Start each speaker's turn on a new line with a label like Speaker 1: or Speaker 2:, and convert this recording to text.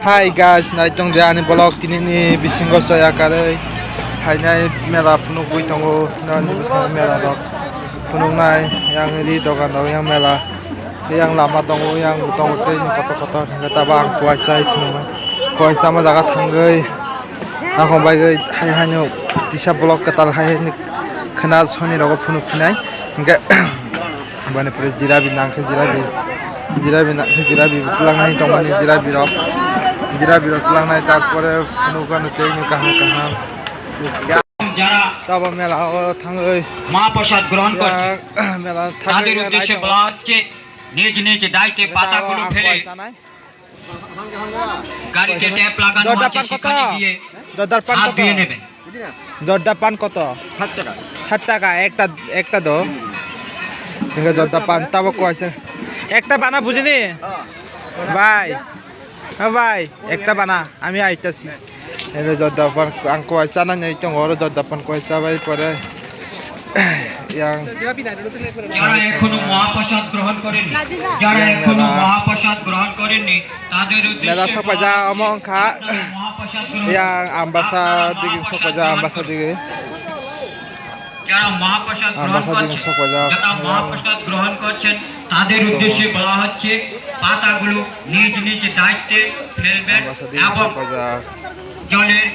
Speaker 1: Hai guys, naitong jani blog tinini bisingo soya kare. Hai nai mela punuk bui tongo nani biskana mela dok. Punuk nai yang di dogan dok yang mela. Yang lama tongo yang tongo te ni kotor ngata bang kuasa itu. Kuasa ma jaga tanggai. Aku bagai hai hanyo tisha blog katal hai ni khana soni rogo punuk pinai. Hingga bane pure jirabi nangke jirabi pulang nai tongo ni jirabi rok. Jirabi rok pulang nai tarpore punukan te ni kaham
Speaker 2: যারা
Speaker 1: তবে মেলা থাঙ্গই
Speaker 2: মহাপ্রসাদ গ্রহণ করছে
Speaker 1: মেলা
Speaker 2: তাদের উদ্দেশ্যে বলা হচ্ছে নিজ নিজ দায়িত্বে পাতাগুলো ফেলে গাড়িতে ট্যাপ লাগানো আছে সেখানে গিয়ে হাত ধুয়ে নেবেন।
Speaker 1: জর্দা পান কত? 60 টাকা একটা দো ঠিক জর্দা পান তাবো কইছে একটা বানা বুঝিনি ভাই ভাই একটা বানা আমি আইতাছি এই জর্দা পান আং কইছা না নাই তো ঘরে জর্দা পান কইছা ভাই পরে yang
Speaker 2: যারা এখনো মহাপ্রসাদ গ্রহণ করেননি তাদের উদ্দেশ্যে
Speaker 1: মেলা সকাজা আমং খা
Speaker 2: মহাপ্রসাদ গ্রহণ
Speaker 1: yang ambasa digi সকাজা ambasa digi
Speaker 2: যারা মহাপ্রসাদ গ্রহণ করছেন তাদের উদ্দেশ্যে বলা হচ্ছে পাতাগুলো নিজ নিজ দায়িত্বে ফেলবেন এবং জলের